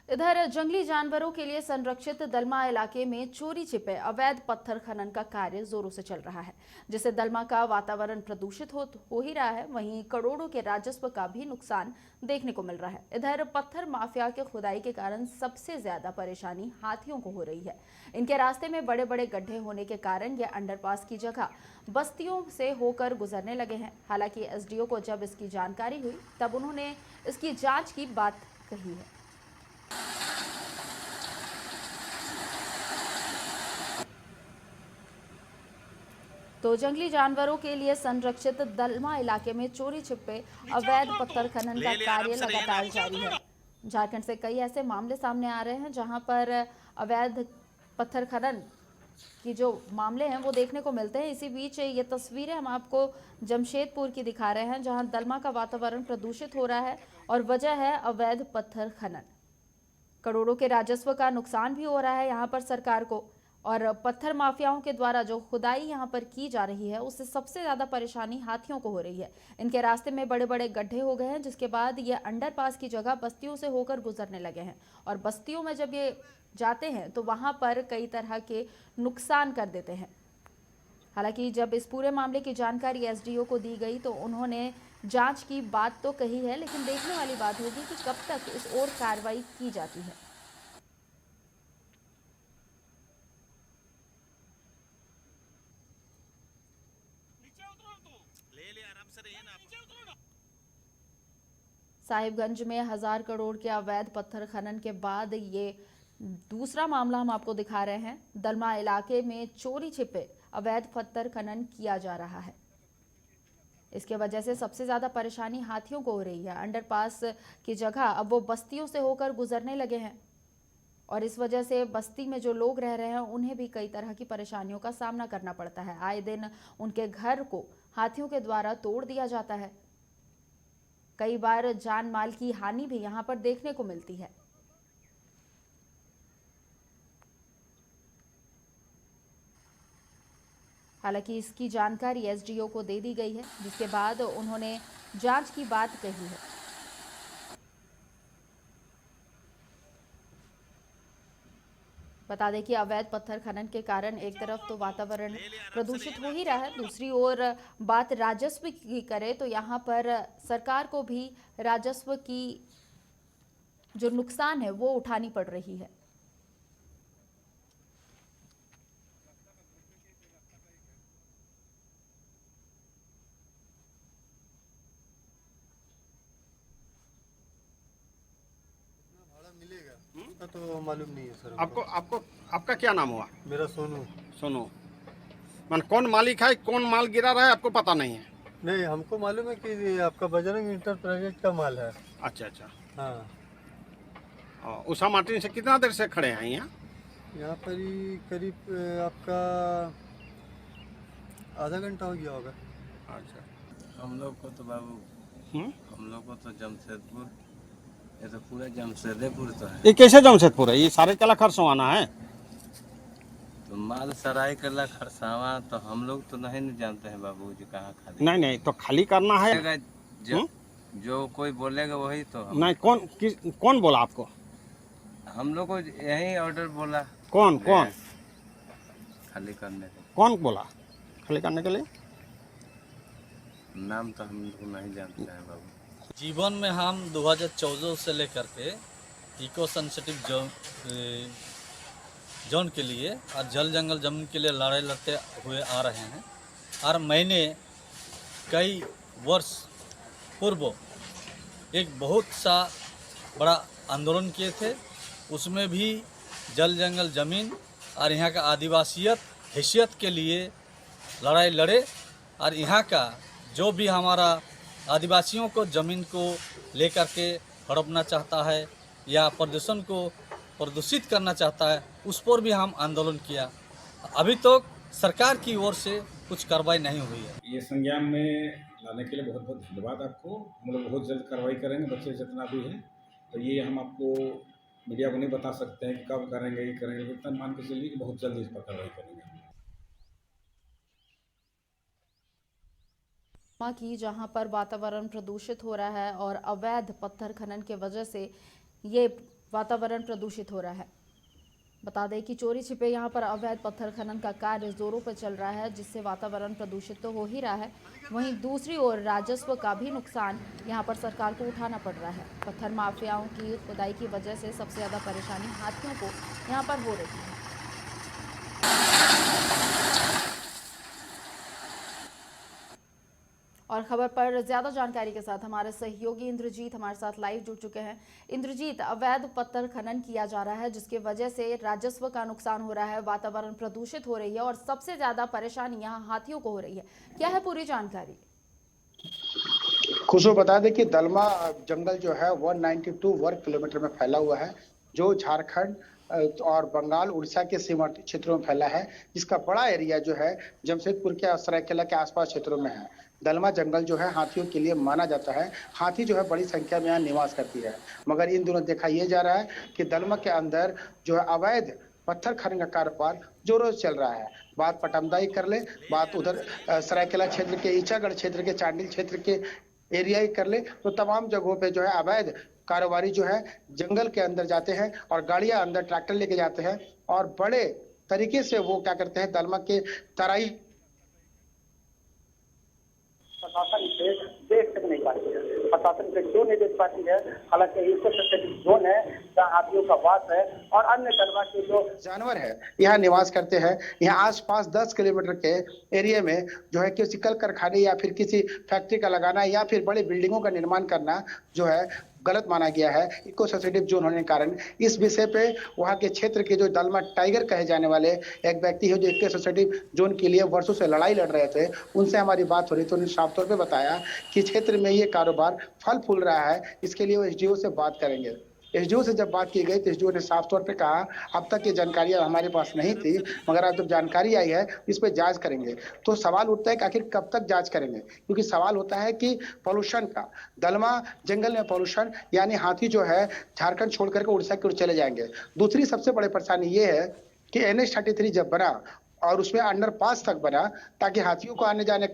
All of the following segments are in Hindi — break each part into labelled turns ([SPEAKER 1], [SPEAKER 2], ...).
[SPEAKER 1] इधर जंगली जानवरों के लिए संरक्षित दलमा इलाके में चोरी छिपे अवैध पत्थर खनन का कार्य जोरों से चल रहा है, जिससे दलमा का वातावरण प्रदूषित हो ही रहा है। वहीं करोड़ों के राजस्व का भी नुकसान देखने को मिल रहा है। इधर पत्थर माफिया के खुदाई के कारण सबसे ज्यादा परेशानी हाथियों को हो रही है। इनके रास्ते में बड़े बड़े गड्ढे होने के कारण ये अंडरपास की जगह बस्तियों से होकर गुजरने लगे हैं। हालांकि एसडीओ को जब इसकी जानकारी हुई तब उन्होंने इसकी जांच की बात कही है। तो जंगली जानवरों के लिए संरक्षित दलमा इलाके में चोरी छिपे अवैध पत्थर खनन का कार्य लगातार जारी है। झारखंड से कई ऐसे मामले सामने आ रहे हैं जहां पर अवैध पत्थर खनन की जो मामले हैं वो देखने को मिलते हैं। इसी बीच ये तस्वीरें हम आपको जमशेदपुर की दिखा रहे हैं, जहां दलमा का वातावरण प्रदूषित हो रहा है और वजह है अवैध पत्थर खनन। करोड़ों के राजस्व का नुकसान भी हो रहा है यहाँ पर सरकार को, और पत्थर माफियाओं के द्वारा जो खुदाई यहाँ पर की जा रही है उससे सबसे ज्यादा परेशानी हाथियों को हो रही है। इनके रास्ते में बड़े बड़े गड्ढे हो गए हैं, जिसके बाद ये अंडरपास की जगह बस्तियों से होकर गुजरने लगे हैं, और बस्तियों में जब ये जाते हैं तो वहां पर कई तरह के नुकसान कर देते हैं। हालांकि जब इस पूरे मामले की जानकारी एसडीओ को दी गई तो उन्होंने जांच की बात तो कही है, लेकिन देखने वाली बात होगी कि कब तक इस ओर कार्रवाई की जाती है। साहिबगंज में 1000 करोड़ के अवैध पत्थर खनन के बाद ये दूसरा मामला हम आपको दिखा रहे हैं। दलमा इलाके में चोरी छिपे अवैध पत्थर खनन किया जा रहा है। इसके वजह से सबसे ज्यादा परेशानी हाथियों को हो रही है। अंडरपास की जगह अब वो बस्तियों से होकर गुजरने लगे हैं, और इस वजह से बस्ती में जो लोग रह रहे हैं उन्हें भी कई तरह की परेशानियों का सामना करना पड़ता है। आए दिन उनके घर को हाथियों के द्वारा तोड़ दिया जाता है। कई बार जान माल की हानि भी यहां पर देखने को मिलती है। हालांकि इसकी जानकारी एसडीओ को दे दी गई है, जिसके बाद उन्होंने जांच की बात कही है। बता दें कि अवैध पत्थर खनन के कारण एक तरफ तो वातावरण प्रदूषित हो ही रहा है, दूसरी ओर बात राजस्व की करें तो यहाँ पर सरकार को भी राजस्व की जो नुकसान है वो उठानी पड़ रही है।
[SPEAKER 2] मिलेगा उसका तो मालूम नहीं है सर।
[SPEAKER 3] आपको आपको आपका क्या नाम हुआ?
[SPEAKER 2] मेरा सोनू।
[SPEAKER 3] सुनो, मन कौन मालिक है, कौन माल गिरा रहा है आपको पता नहीं है?
[SPEAKER 2] नहीं, हमको मालूम है कि आपका बजरंग इंटरप्राइजेज का माल है।
[SPEAKER 3] अच्छा अच्छा।
[SPEAKER 2] हाँ,
[SPEAKER 3] उषा मार्टिन से कितना देर से खड़े हैं यहाँ?
[SPEAKER 2] यहाँ पर ही करीब आपका आधा घंटा हो गया होगा।
[SPEAKER 3] अच्छा।
[SPEAKER 4] हम लोग को तो बाबू हम लोग को तो जमशेदपुर, ये तो पूरा जमशेदपुर तो है।
[SPEAKER 3] ये कैसे जमशेदपुर है? ये सारे कला खरसवाना है।
[SPEAKER 4] तो माल सराय करला खरसावा तो हम लोग तो नहीं जानते हैं बाबू जी कहाँ खाली।
[SPEAKER 3] नहीं नहीं, तो खाली करना है।
[SPEAKER 4] जो कोई बोलेगा वही तो
[SPEAKER 3] नहीं, कौन बोला आपको?
[SPEAKER 4] हम लोग को यही ऑर्डर बोला।
[SPEAKER 3] कौन
[SPEAKER 4] खाली करने का
[SPEAKER 3] कौन बोला खाली करने के लिए?
[SPEAKER 4] नाम तो हम लोग नहीं जानते हैं बाबू।
[SPEAKER 5] जीवन में हम 2014 से लेकर के इको सेंसिटिव जोन के लिए और जल जंगल जमीन के लिए लड़ाई लड़ते हुए आ रहे हैं। और मैंने कई वर्ष पूर्व एक बहुत सा बड़ा आंदोलन किए थे, उसमें भी जल जंगल ज़मीन और यहाँ का आदिवासियत हैसियत के लिए लड़ाई लड़े। और यहाँ का जो भी हमारा आदिवासियों को ज़मीन को लेकर के हड़पना चाहता है या प्रदूषण को प्रदूषित करना चाहता है, उस पर भी हम आंदोलन किया। अभी तक तो सरकार की ओर से कुछ कार्रवाई नहीं हुई है।
[SPEAKER 6] ये संज्ञान में लाने के लिए बहुत बहुत धन्यवाद आपको। हम लोग बहुत जल्द कार्रवाई करेंगे, बच्चे जितना भी हैं। तो ये हम आपको मीडिया को नहीं बता सकते हैं कि कब करेंगे, ये करेंगे, लेकिन मान के चलिए कि बहुत जल्द इस पर कार्रवाई करेंगे।
[SPEAKER 1] की जहां पर वातावरण प्रदूषित हो रहा है और अवैध पत्थर खनन के वजह से ये वातावरण प्रदूषित हो रहा है। बता दें कि चोरी छिपे यहाँ पर अवैध पत्थर खनन का कार्य जोरों पर चल रहा है, जिससे वातावरण प्रदूषित तो हो ही रहा है, वहीं दूसरी ओर राजस्व का भी नुकसान यहाँ पर सरकार को उठाना पड़ रहा है। पत्थर माफियाओं की खुदाई की वजह से सबसे ज़्यादा परेशानी हाथियों को यहाँ पर हो रही है। और खबर पर ज्यादा जानकारी के साथ हमारे सहयोगी इंद्रजीत हमारे साथ लाइव जुड़ चुके हैं। इंद्रजीत, अवैध पत्थर खनन किया जा रहा है, जिसकी वजह से राजस्व का नुकसान हो रहा है, वातावरण प्रदूषित हो रही है और सबसे ज्यादा परेशानी यहाँ हाथियों को हो रही है। क्या है पूरी जानकारी?
[SPEAKER 7] खुशबू बता दें कि दलमा जंगल जो है 192 वर्ग किलोमीटर में फैला हुआ है, जो झारखंड और बंगाल उड़ीसा के सीमावर्ती क्षेत्रों में फैला है, जिसका बड़ा एरिया जो है जमशेदपुर के सरायकेला के आसपास क्षेत्रों में है। दलमा जंगल जो है हाथियों के लिए माना जाता है। हाथी जो है बड़ी संख्या में यहाँ निवास करती है, मगर इन दिनों देखा यह जा रहा है कि दलमा के अंदर जो है अवैध पत्थर खनन का कारोबार जोरों से चल रहा है। बात पटमदाई कर ले, बात उधर सरायकेला क्षेत्र के ईचागढ़ क्षेत्र के चांडिल क्षेत्र के एरिया ही कर ले, तो तमाम जगहों पे जो है अवैध कारोबारी जो है जंगल के अंदर जाते हैं और गाड़ियां अंदर ट्रैक्टर लेके जाते हैं और बड़े तरीके से वो क्या करते हैं, दलमा के तराई प्रशासन इसे देख तक नहीं पाती है। प्रशासन इसे क्यों नहीं देख पाती है? हालांकि इको सिंथेटिक जोन है जहाँ हाथियों का वास है और अन्य दलमा के जो जानवर है यहाँ निवास करते हैं। यहाँ आसपास 10 किलोमीटर के एरिया में जो है किसी कल कारखाने या फिर किसी फैक्ट्री का लगाना या फिर बड़ी बिल्डिंगों का निर्माण करना जो है गलत माना गया है। इको सेंसिटिव जोन होने के कारण इस विषय पे वहाँ के क्षेत्र के जो दलमा टाइगर कहे जाने वाले एक व्यक्ति है जो इको सेंसिटिव जोन के लिए वर्षों से लड़ाई लड़ रहे थे, उनसे हमारी बात हो रही थी। उन्होंने साफ तौर पे बताया कि क्षेत्र में ये कारोबार फल फूल रहा है, इसके लिए वो एसडीओ से बात करेंगे। एसडीओ से जब बात की गई तो एसडीओ ने साफ तौर पे कहा अब तक ये जानकारियां हमारे पास नहीं थी, मगर अब जब जानकारी आई है इस पर जांच करेंगे। तो सवाल उठता है कि आखिर कब तक जांच करेंगे, क्योंकि सवाल होता है कि पोल्यूशन का, दलमा जंगल में पोल्यूशन यानी हाथी जो है झारखंड छोड़ करके उड़ीसा की ओर चले जाएंगे। दूसरी सबसे बड़ी परेशानी ये है कि NH-33 जब बना और उसमें अंडरपास तक बना ताकि हाथियों को आने जाने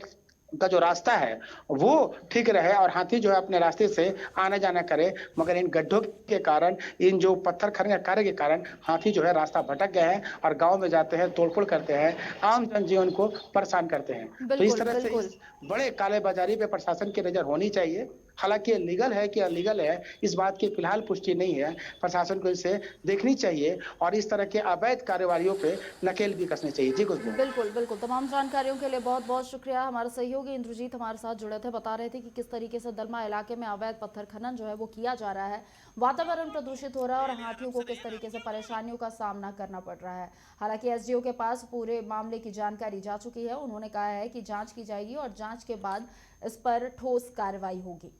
[SPEAKER 7] का जो रास्ता है वो ठीक रहे और हाथी जो है अपने रास्ते से आना जाना करे, मगर इन गड्ढों के कारण, इन जो पत्थर खनन के कार्य के कारण हाथी जो है रास्ता भटक गए हैं और गांव में जाते हैं, तोड़फोड़ करते हैं, आम जनजीवन को परेशान करते हैं। तो इस तरह से इस बड़े कालेबाजारी पे प्रशासन की नजर होनी चाहिए। हालांकि लीगल है कि अलीगल है इस बात की फिलहाल पुष्टि नहीं है, प्रशासन को इसे देखनी चाहिए और इस तरह के अवैध कार्यवाहियों पे नकेल भी कसनी चाहिए। जी कुछ
[SPEAKER 1] बिल्कुल बिल्कुल, तमाम जानकारियों के लिए बहुत बहुत शुक्रिया। हमारे सहयोगी इंद्रजीत हमारे साथ जुड़े थे, बता रहे थे कि किस तरीके से दलमा इलाके में अवैध पत्थर खनन जो है वो किया जा रहा है, वातावरण प्रदूषित हो रहा है और हाथियों को किस तरीके से परेशानियों का सामना करना पड़ रहा है। हालांकि एसडीओ के पास पूरे मामले की जानकारी जा चुकी है, उन्होंने कहा है कि जांच की जाएगी और जांच के बाद इस पर ठोस कार्रवाई होगी।